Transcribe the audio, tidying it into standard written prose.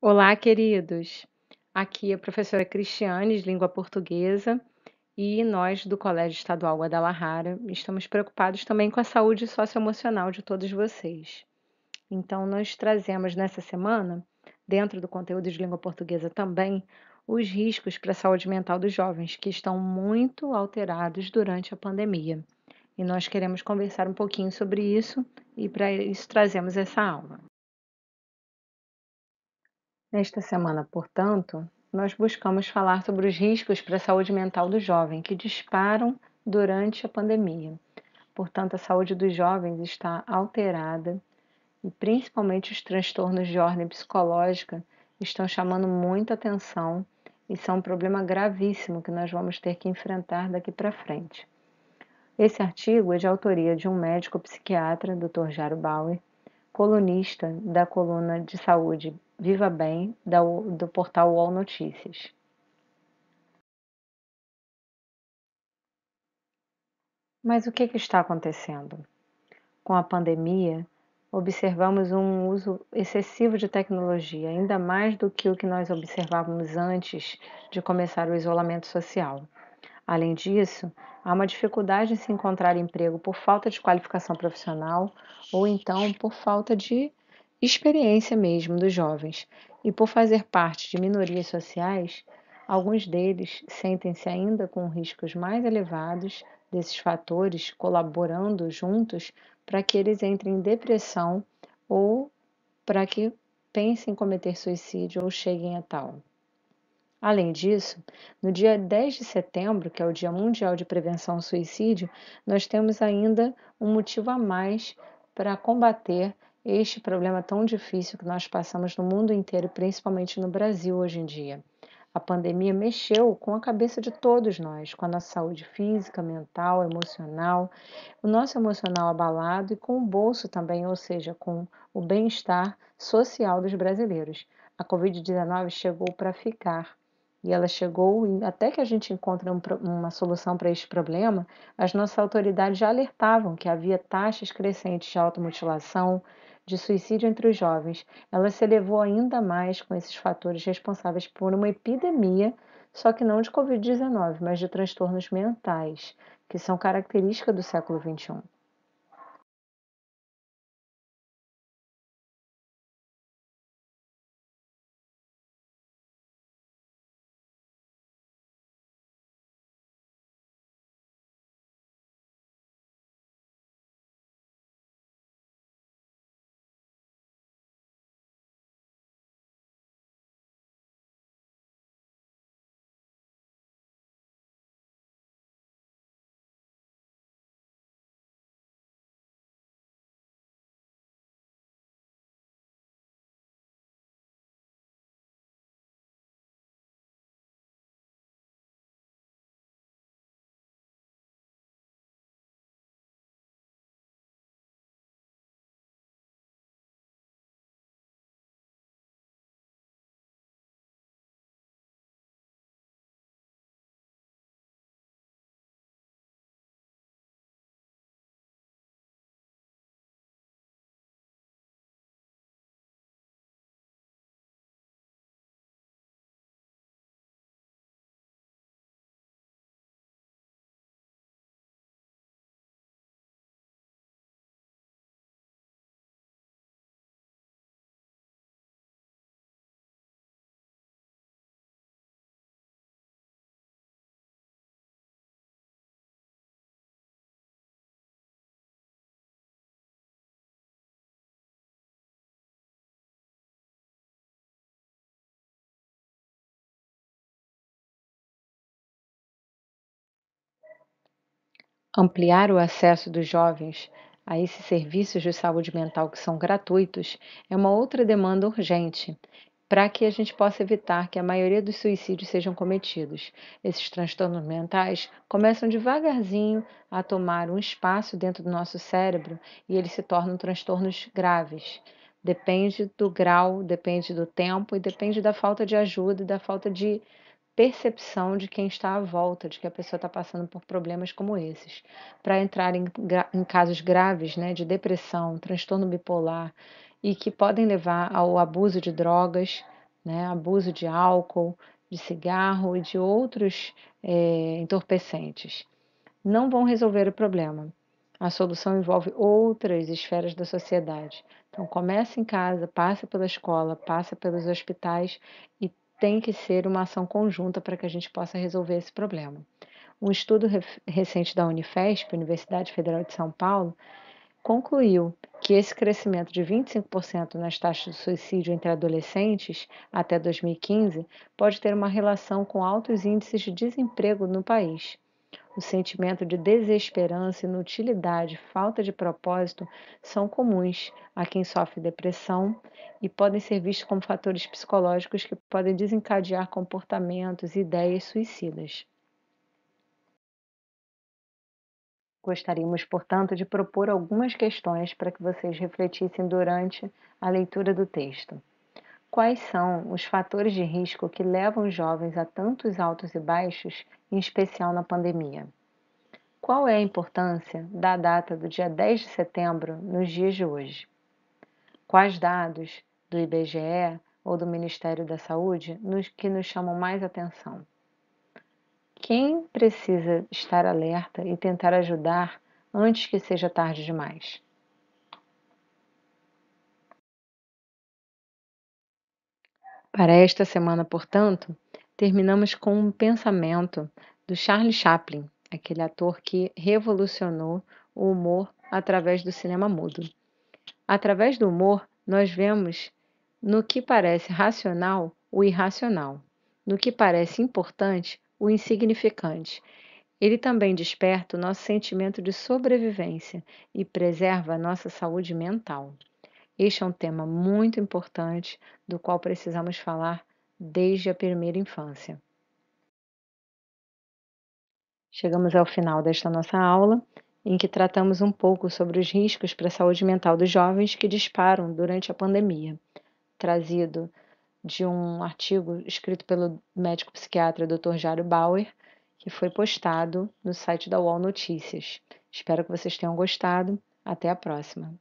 Olá, queridos. Aqui é a professora Cristiane, de língua portuguesa, e nós do Colégio Estadual Guadalajara estamos preocupados também com a saúde socioemocional de todos vocês. Então, nós trazemos nessa semana, dentro do conteúdo de língua portuguesa também, os riscos para a saúde mental dos jovens, que estão muito alterados durante a pandemia. E nós queremos conversar um pouquinho sobre isso e para isso trazemos essa aula. Nesta semana, portanto, nós buscamos falar sobre os riscos para a saúde mental do jovem que disparam durante a pandemia. Portanto, a saúde dos jovens está alterada e principalmente os transtornos de ordem psicológica estão chamando muita atenção e são um problema gravíssimo que nós vamos ter que enfrentar daqui para frente. Esse artigo é de autoria de um médico psiquiatra, Dr. Jaro Bauer, colunista da coluna de saúde Viva Bem, do portal UOL Notícias. Mas o que está acontecendo? Com a pandemia, observamos um uso excessivo de tecnologia, ainda mais do que o que nós observávamos antes de começar o isolamento social. Além disso, há uma dificuldade em se encontrar emprego por falta de qualificação profissional ou então por falta de experiência mesmo dos jovens. E por fazer parte de minorias sociais, alguns deles sentem-se ainda com riscos mais elevados desses fatores colaborando juntos para que eles entrem em depressão ou para que pensem em cometer suicídio ou cheguem a tal. Além disso, no dia 10 de setembro, que é o Dia Mundial de Prevenção ao Suicídio, nós temos ainda um motivo a mais para combater este problema tão difícil que nós passamos no mundo inteiro, principalmente no Brasil hoje em dia. A pandemia mexeu com a cabeça de todos nós, com a nossa saúde física, mental, emocional, o nosso emocional abalado e com o bolso também, ou seja, com o bem-estar social dos brasileiros. A Covid-19 chegou para ficar. E ela chegou, e até que a gente encontre uma solução para este problema, as nossas autoridades já alertavam que havia taxas crescentes de automutilação, de suicídio entre os jovens. Ela se elevou ainda mais com esses fatores responsáveis por uma epidemia, só que não de Covid-19, mas de transtornos mentais, que são características do século XXI. Ampliar o acesso dos jovens a esses serviços de saúde mental que são gratuitos é uma outra demanda urgente para que a gente possa evitar que a maioria dos suicídios sejam cometidos. Esses transtornos mentais começam devagarzinho a tomar um espaço dentro do nosso cérebro e eles se tornam transtornos graves. Depende do grau, depende do tempo e depende da falta de ajuda e da falta de percepção de quem está à volta, de que a pessoa está passando por problemas como esses. Para entrar em casos graves, né, de depressão, transtorno bipolar e que podem levar ao abuso de drogas, né? Abuso de álcool, de cigarro e de outros entorpecentes. Não vão resolver o problema. A solução envolve outras esferas da sociedade. Então, comece em casa, passe pela escola, passe pelos hospitais e tem que ser uma ação conjunta para que a gente possa resolver esse problema. Um estudo recente da Unifesp, Universidade Federal de São Paulo, concluiu que esse crescimento de 25% nas taxas de suicídio entre adolescentes até 2015 pode ter uma relação com altos índices de desemprego no país. O sentimento de desesperança, inutilidade, falta de propósito são comuns a quem sofre depressão e podem ser vistos como fatores psicológicos que podem desencadear comportamentos e ideias suicidas. Gostaríamos, portanto, de propor algumas questões para que vocês refletissem durante a leitura do texto. Quais são os fatores de risco que levam os jovens a tantos altos e baixos, em especial na pandemia? Qual é a importância da data do dia 10 de setembro nos dias de hoje? Quais dados do IBGE ou do Ministério da Saúde que nos chamam mais atenção? Quem precisa estar alerta e tentar ajudar antes que seja tarde demais? Para esta semana, portanto, terminamos com um pensamento do Charlie Chaplin, aquele ator que revolucionou o humor através do cinema mudo. Através do humor, nós vemos no que parece racional o irracional, no que parece importante o insignificante. Ele também desperta o nosso sentimento de sobrevivência e preserva a nossa saúde mental. Este é um tema muito importante do qual precisamos falar desde a primeira infância. Chegamos ao final desta nossa aula, em que tratamos um pouco sobre os riscos para a saúde mental dos jovens que disparam durante a pandemia, trazido de um artigo escrito pelo médico psiquiatra Dr. Jário Bauer, que foi postado no site da UOL Notícias. Espero que vocês tenham gostado. Até a próxima.